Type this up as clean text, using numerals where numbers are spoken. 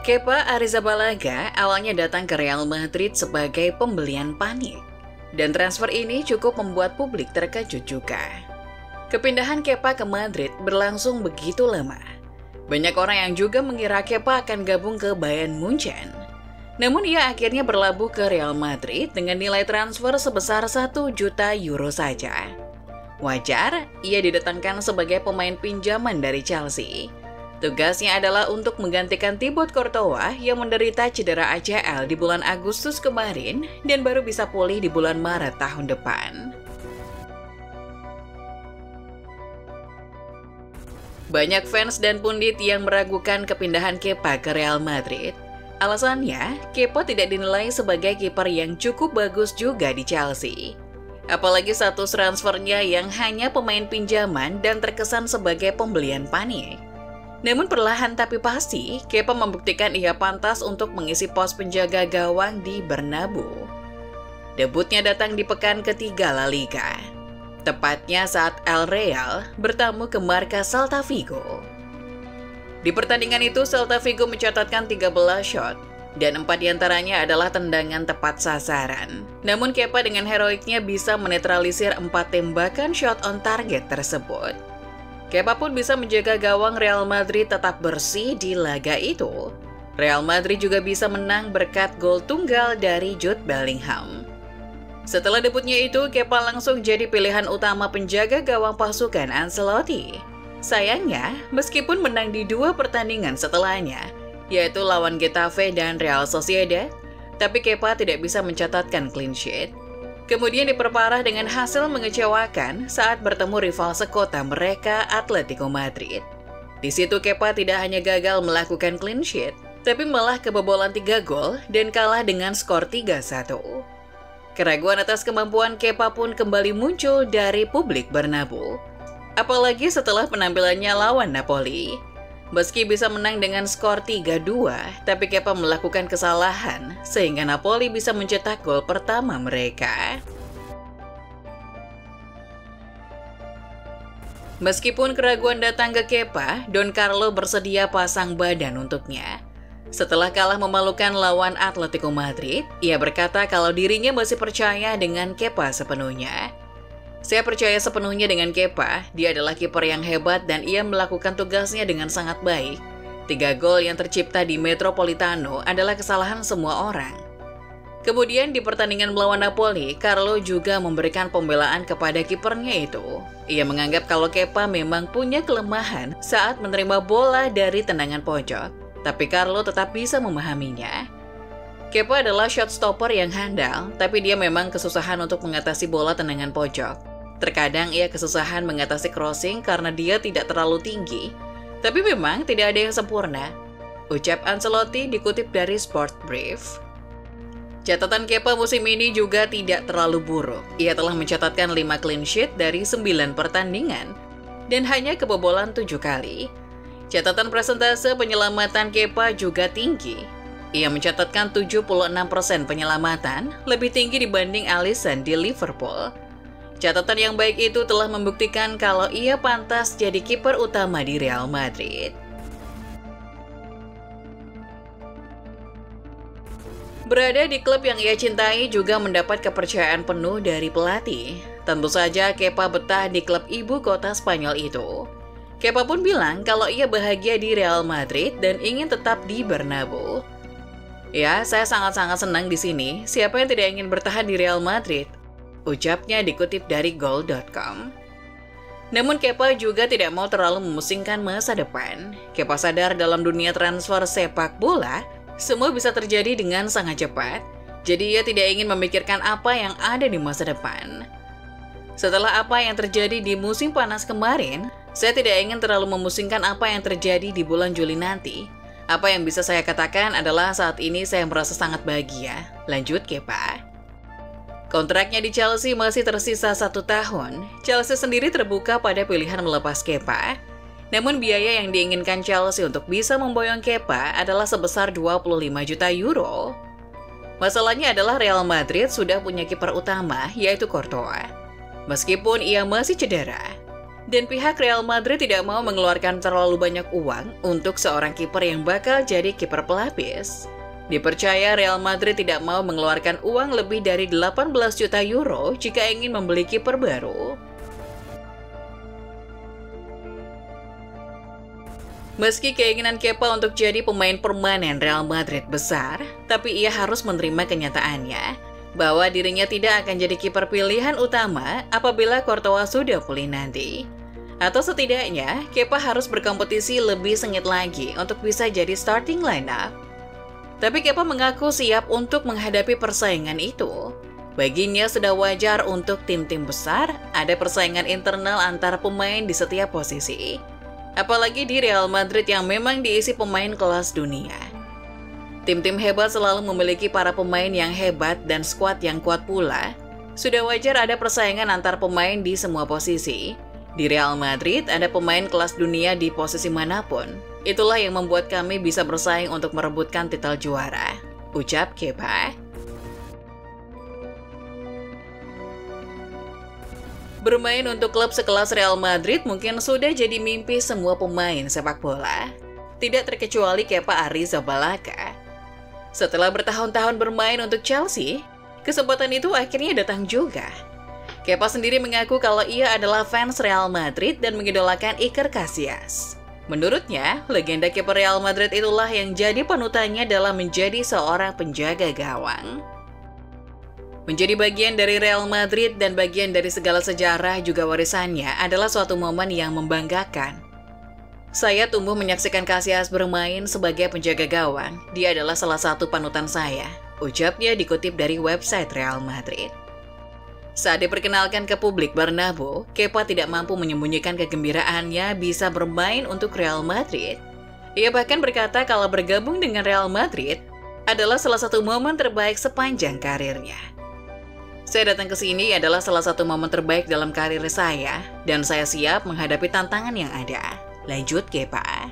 Kepa Arrizabalaga awalnya datang ke Real Madrid sebagai pembelian panik, dan transfer ini cukup membuat publik terkejut juga. Kepindahan Kepa ke Madrid berlangsung begitu lama. Banyak orang yang juga mengira Kepa akan gabung ke Bayern Munchen. Namun ia akhirnya berlabuh ke Real Madrid dengan nilai transfer sebesar 1 juta euro saja. Wajar, ia didatangkan sebagai pemain pinjaman dari Chelsea. Tugasnya adalah untuk menggantikan Thibaut Courtois yang menderita cedera ACL di bulan Agustus kemarin dan baru bisa pulih di bulan Maret tahun depan. Banyak fans dan pundit yang meragukan kepindahan Kepa ke Real Madrid. Alasannya, Kepa tidak dinilai sebagai kiper yang cukup bagus juga di Chelsea. Apalagi status transfernya yang hanya pemain pinjaman dan terkesan sebagai pembelian panik. Namun perlahan tapi pasti, Kepa membuktikan ia pantas untuk mengisi pos penjaga gawang di Bernabeu. Debutnya datang di pekan ketiga La Liga, tepatnya saat El Real bertamu ke markas Celta Vigo. Di pertandingan itu, Celta Vigo mencatatkan 13 shot, dan 4 diantaranya adalah tendangan tepat sasaran. Namun Kepa dengan heroiknya bisa menetralisir 4 tembakan shot on target tersebut. Kepa pun bisa menjaga gawang Real Madrid tetap bersih di laga itu. Real Madrid juga bisa menang berkat gol tunggal dari Jude Bellingham. Setelah debutnya itu, Kepa langsung jadi pilihan utama penjaga gawang pasukan Ancelotti. Sayangnya, meskipun menang di 2 pertandingan setelahnya, yaitu lawan Getafe dan Real Sociedad, tapi Kepa tidak bisa mencatatkan clean sheet. Kemudian diperparah dengan hasil mengecewakan saat bertemu rival sekota mereka, Atletico Madrid. Di situ Kepa tidak hanya gagal melakukan clean sheet, tapi malah kebobolan 3 gol dan kalah dengan skor 3-1. Keraguan atas kemampuan Kepa pun kembali muncul dari publik Bernabeu. Apalagi setelah penampilannya lawan Napoli. Meski bisa menang dengan skor 3-2, tapi Kepa melakukan kesalahan sehingga Napoli bisa mencetak gol pertama mereka. Meskipun keraguan datang ke Kepa, Don Carlo bersedia pasang badan untuknya. Setelah kalah memalukan lawan Atletico Madrid, ia berkata kalau dirinya masih percaya dengan Kepa sepenuhnya. Saya percaya sepenuhnya dengan Kepa, dia adalah kiper yang hebat dan ia melakukan tugasnya dengan sangat baik. 3 gol yang tercipta di Metropolitano adalah kesalahan semua orang. Kemudian di pertandingan melawan Napoli, Carlo juga memberikan pembelaan kepada kipernya itu. Ia menganggap kalau Kepa memang punya kelemahan saat menerima bola dari tendangan pojok, tapi Carlo tetap bisa memahaminya. Kepa adalah shot stopper yang handal, tapi dia memang kesusahan untuk mengatasi bola tendangan pojok. Terkadang ia kesusahan mengatasi crossing karena dia tidak terlalu tinggi. Tapi memang tidak ada yang sempurna, ucap Ancelotti dikutip dari Sport Brief. Catatan Kepa musim ini juga tidak terlalu buruk. Ia telah mencatatkan 5 clean sheet dari 9 pertandingan dan hanya kebobolan 7 kali. Catatan persentase penyelamatan Kepa juga tinggi. Ia mencatatkan 76% penyelamatan, lebih tinggi dibanding Alisson di Liverpool. Catatan yang baik itu telah membuktikan kalau ia pantas jadi kiper utama di Real Madrid. Berada di klub yang ia cintai juga mendapat kepercayaan penuh dari pelatih. Tentu saja Kepa betah di klub ibu kota Spanyol itu. Kepa pun bilang kalau ia bahagia di Real Madrid dan ingin tetap di Bernabeu. Ya, saya sangat-sangat senang di sini. Siapa yang tidak ingin bertahan di Real Madrid? Ucapnya dikutip dari Goal.com. Namun Kepa juga tidak mau terlalu memusingkan masa depan. Kepa sadar dalam dunia transfer sepak bola, semua bisa terjadi dengan sangat cepat. Jadi ia tidak ingin memikirkan apa yang ada di masa depan. Setelah apa yang terjadi di musim panas kemarin, saya tidak ingin terlalu memusingkan apa yang terjadi di bulan Juli nanti. Apa yang bisa saya katakan adalah saat ini saya merasa sangat bahagia, lanjut Kepa. Kontraknya di Chelsea masih tersisa 1 tahun. Chelsea sendiri terbuka pada pilihan melepas Kepa. Namun biaya yang diinginkan Chelsea untuk bisa memboyong Kepa adalah sebesar 25 juta euro. Masalahnya adalah Real Madrid sudah punya kiper utama, yaitu Courtois. Meskipun ia masih cedera, Dan pihak Real Madrid tidak mau mengeluarkan terlalu banyak uang untuk seorang kiper yang bakal jadi kiper pelapis. Dipercaya Real Madrid tidak mau mengeluarkan uang lebih dari 18 juta euro jika ingin membeli kiper baru. Meski keinginan Kepa untuk jadi pemain permanen Real Madrid besar, tapi ia harus menerima kenyataannya bahwa dirinya tidak akan jadi kiper pilihan utama apabila Courtois sudah pulih nanti. Atau setidaknya, Kepa harus berkompetisi lebih sengit lagi untuk bisa jadi starting lineup. Tapi Kepa mengaku siap untuk menghadapi persaingan itu. Baginya sudah wajar untuk tim-tim besar ada persaingan internal antar pemain di setiap posisi. Apalagi di Real Madrid yang memang diisi pemain kelas dunia. Tim-tim hebat selalu memiliki para pemain yang hebat dan skuad yang kuat pula. Sudah wajar ada persaingan antar pemain di semua posisi. Di Real Madrid ada pemain kelas dunia di posisi manapun. Itulah yang membuat kami bisa bersaing untuk merebutkan titel juara, ucap Kepa. Bermain untuk klub sekelas Real Madrid mungkin sudah jadi mimpi semua pemain sepak bola. Tidak terkecuali Kepa Arrizabalaga. Setelah bertahun-tahun bermain untuk Chelsea, kesempatan itu akhirnya datang juga. Kepa sendiri mengaku kalau ia adalah fans Real Madrid dan mengidolakan Iker Casillas. Menurutnya, legenda kiper Real Madrid itulah yang jadi panutannya dalam menjadi seorang penjaga gawang. Menjadi bagian dari Real Madrid dan bagian dari segala sejarah juga warisannya adalah suatu momen yang membanggakan. Saya tumbuh menyaksikan Casillas bermain sebagai penjaga gawang. Dia adalah salah satu panutan saya, ucapnya dikutip dari website Real Madrid. Saat diperkenalkan ke publik Bernabeu, Kepa tidak mampu menyembunyikan kegembiraannya bisa bermain untuk Real Madrid. Ia bahkan berkata kalau bergabung dengan Real Madrid adalah salah satu momen terbaik sepanjang karirnya. Saya datang ke sini adalah salah satu momen terbaik dalam karir saya, dan saya siap menghadapi tantangan yang ada, lanjut Kepa.